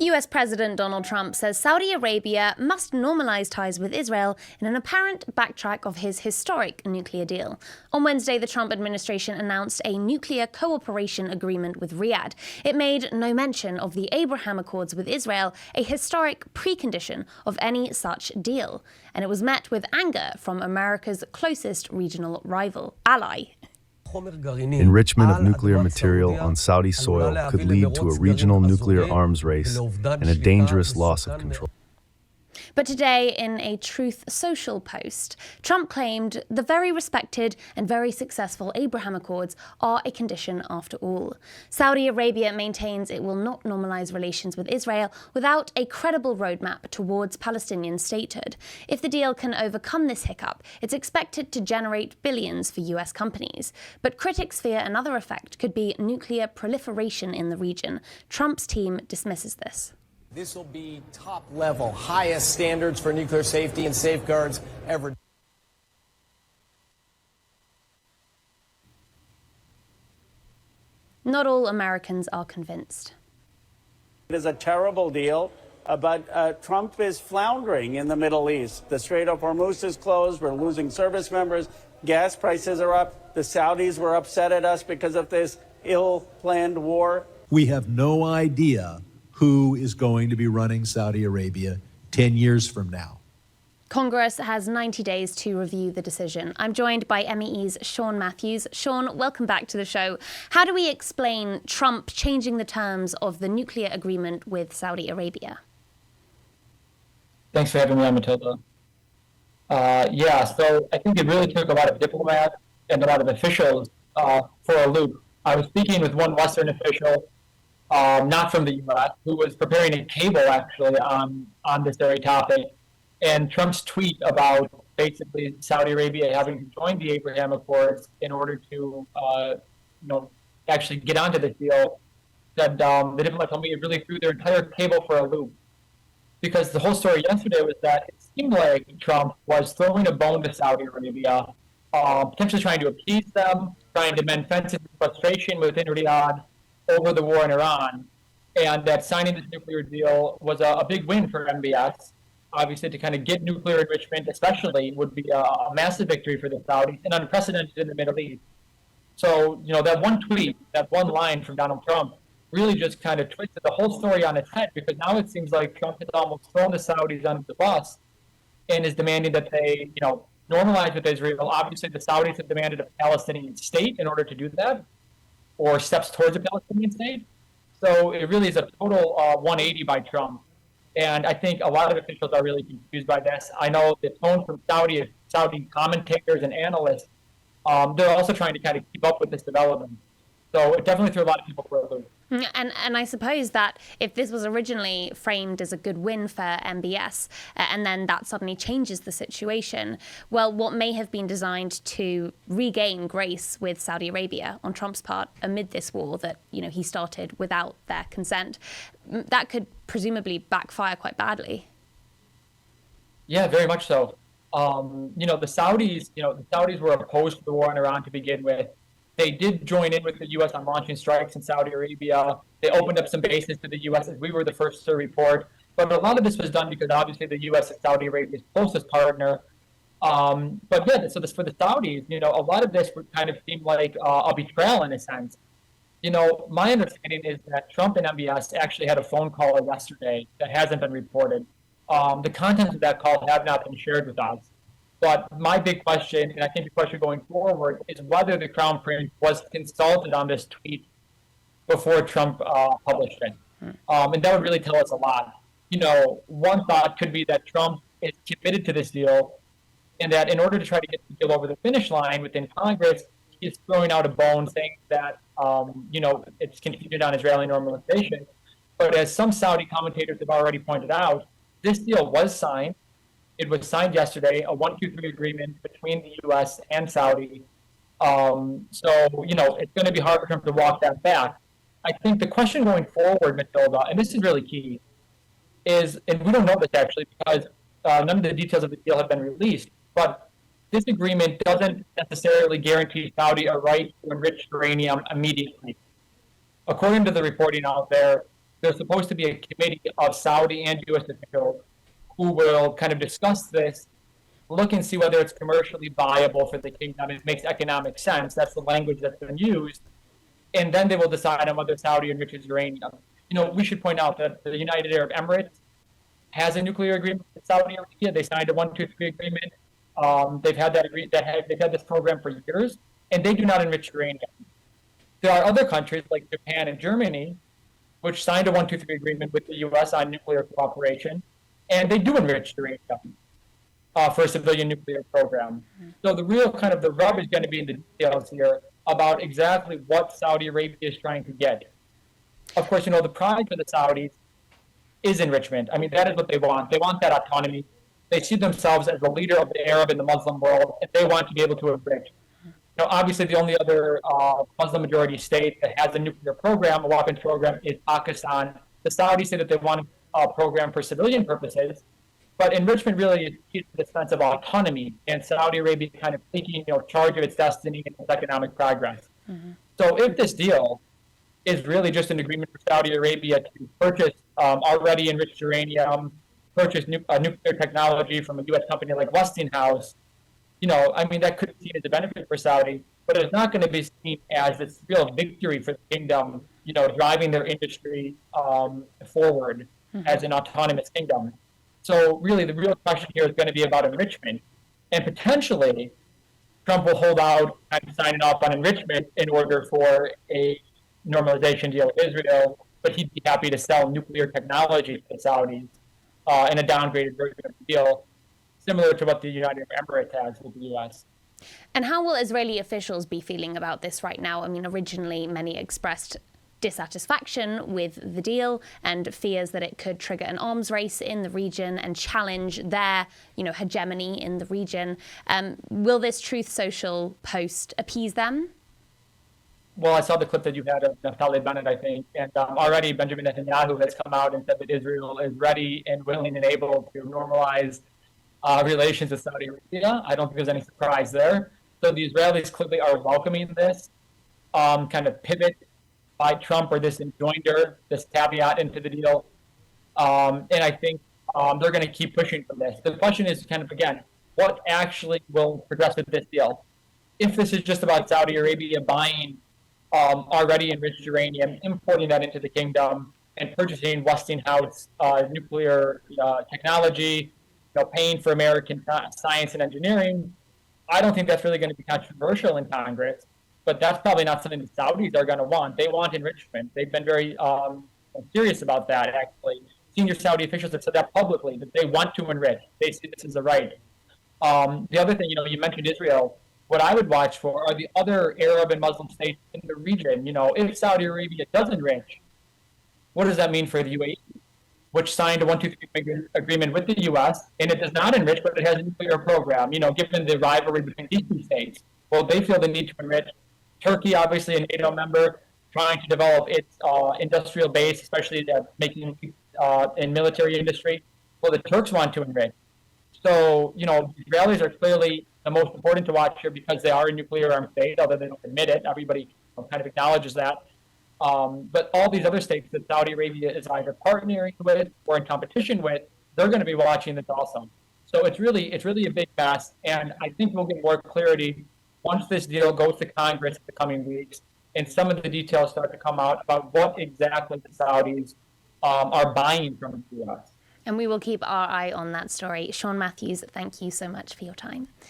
US President Donald Trump says Saudi Arabia must normalise ties with Israel in an apparent backtrack of his historic nuclear deal. On Wednesday, the Trump administration announced a nuclear cooperation agreement with Riyadh. It made no mention of the Abraham Accords with Israel, a historic precondition of any such deal. And it was met with anger from America's closest regional ally. Enrichment of nuclear material on Saudi soil could lead to a regional nuclear arms race and a dangerous loss of control. But today, in a Truth Social post, Trump claimed the very respected and very successful Abraham Accords are a condition after all. Saudi Arabia maintains it will not normalise relations with Israel without a credible roadmap towards Palestinian statehood. If the deal can overcome this hiccup, it's expected to generate billions for US companies. But critics fear another effect could be nuclear proliferation in the region. Trump's team dismisses this. This will be top level, highest standards for nuclear safety and safeguards ever. Not all Americans are convinced. It is a terrible deal, but Trump is floundering in the Middle East. The Strait of Hormuz is closed. We're losing service members. Gas prices are up. The Saudis were upset at us because of this ill-planned war. We have no idea who is going to be running Saudi Arabia 10 years from now. Congress has 90 days to review the decision. I'm joined by MEE's Sean Matthews. Sean, welcome back to the show. How do we explain Trump changing the terms of the nuclear agreement with Saudi Arabia? Thanks for having me on, Matilda. So I think it really took a lot of diplomats and a lot of officials for a loop. I was speaking with one Western official, not from the U.S., who was preparing a cable actually on this very topic. And Trump's tweet about basically Saudi Arabia having to join the Abraham Accords in order to, actually get onto this deal, said the diplomat told me it really threw their entire cable for a loop. Because the whole story yesterday was that it seemed like Trump was throwing a bone to Saudi Arabia, potentially trying to appease them, trying to mend fences of frustration within Riyadh over the war in Iran, and that signing this nuclear deal was a big win for MBS. Obviously, to kind of get nuclear enrichment, especially, would be a massive victory for the Saudis and unprecedented in the Middle East. So, that one tweet, that one line from Donald Trump really just kind of twisted the whole story on its head, because now it seems like Trump has almost thrown the Saudis under the bus and is demanding that they, normalize with Israel. Obviously, the Saudis have demanded a Palestinian state in order to do that, or steps towards a Palestinian state. So it really is a total 180 by Trump. And I think a lot of officials are really confused by this. I know the tone from Saudi commentators and analysts, they're also trying to kind of keep up with this development. So it definitely threw a lot of people for a loop. And I suppose that if this was originally framed as a good win for MBS, and then that suddenly changes the situation, well, what may have been designed to regain grace with Saudi Arabia on Trump's part amid this war that, he started without their consent, that could presumably backfire quite badly. Yeah, very much so. The Saudis were opposed to the war in Iran to begin with. They did join in with the U.S. on launching strikes in Saudi Arabia. They opened up some bases to the U.S. as we were the first to report. But a lot of this was done because obviously the U.S. is Saudi Arabia's closest partner. For the Saudis, a lot of this would kind of seem like a betrayal in a sense. My understanding is that Trump and MBS actually had a phone call yesterday that hasn't been reported. The contents of that call have not been shared with us. But my big question, and I think the question going forward, is whether the Crown Prince was consulted on this tweet before Trump published it. And that would really tell us a lot. One thought could be that Trump is committed to this deal, and that in order to try to get the deal over the finish line within Congress, he's throwing out a bone saying that, it's contingent on Israeli normalization. But as some Saudi commentators have already pointed out, this deal was signed. It was signed yesterday, a 1-2-3 agreement between the U.S. and Saudi. It's going to be hard for him to walk that back. I think the question going forward, Matilda, and this is really key, is, and we don't know this actually because none of the details of the deal have been released, but this agreement doesn't necessarily guarantee Saudi a right to enrich uranium immediately. According to the reporting out there, there's supposed to be a committee of Saudi and U.S. officials who will kind of discuss this, look and see whether it's commercially viable for the kingdom. It makes economic sense. That's the language that's been used. And then they will decide on whether Saudi enriches uranium. We should point out that the United Arab Emirates has a nuclear agreement with Saudi Arabia. They signed a 123 agreement. They've had they've had this program for years, and they do not enrich uranium. There are other countries like Japan and Germany, which signed a 123 agreement with the U.S. on nuclear cooperation, and they do enrich uranium for a civilian nuclear program. So the real kind of the rub is going to be in the details here about exactly what Saudi Arabia is trying to get. Of course, the pride for the Saudis is enrichment. I mean, that is what they want. They want that autonomy. They see themselves as the leader of the Arab and the Muslim world, and they want to be able to enrich. Obviously, the only other Muslim majority state that has a nuclear program, a weapons program, is Pakistan. The Saudis say that they want a program for civilian purposes, but enrichment really is the sense of autonomy, and Saudi Arabia kind of taking charge of its destiny and its economic progress. So if this deal is really just an agreement for Saudi Arabia to purchase already enriched uranium, purchase nuclear technology from a U.S. company like Westinghouse, that could be seen as a benefit for Saudi, but it's not going to be seen as this real victory for the kingdom, driving their industry forward as an autonomous kingdom. So really, the real question here is going to be about enrichment, and potentially Trump will hold out and sign off on enrichment in order for a normalization deal with Israel, but he'd be happy to sell nuclear technology to the Saudis in a downgraded version of the deal, similar to what the United Arab Emirates has with the U.S. And how will Israeli officials be feeling about this right now? I mean, originally many expressed dissatisfaction with the deal and fears that it could trigger an arms race in the region and challenge their, hegemony in the region. Will this Truth Social post appease them? Well, I saw the clip that you had of Naftali Bennett, I think, and already Benjamin Netanyahu has come out and said that Israel is ready and willing and able to normalize relations with Saudi Arabia. I don't think there's any surprise there. So the Israelis clearly are welcoming this kind of pivot by Trump, or this enjoinder, this caveat into the deal. And I think they're going to keep pushing for this. The question is kind of, again, what actually will progress with this deal? If this is just about Saudi Arabia buying already enriched uranium, importing that into the kingdom, and purchasing Westinghouse nuclear technology, paying for American science and engineering, I don't think that's really going to be controversial in Congress. But that's probably not something the Saudis are going to want. They want enrichment. They've been very serious about that, actually. Senior Saudi officials have said that publicly, that they want to enrich. They see this as a right. The other thing, you mentioned Israel. What I would watch for are the other Arab and Muslim states in the region. If Saudi Arabia does enrich, what does that mean for the UAE, which signed a 123 agreement with the U.S., and it does not enrich, but it has a nuclear program, given the rivalry between these two states? Well, they feel the need to enrich. Turkey, obviously a NATO member, trying to develop its industrial base, especially making in military industry. Well, the Turks want to enrich. So, the Israelis are clearly the most important to watch here because they are a nuclear armed state, although they don't admit it. Everybody kind of acknowledges that. But all these other states that Saudi Arabia is either partnering with or in competition with, they're going to be watching this also. So it's really a big mess, and I think we'll get more clarity once this deal goes to Congress in the coming weeks, and some of the details start to come out about what exactly the Saudis are buying from the U.S. And we will keep our eye on that story. Sean Matthews, thank you so much for your time.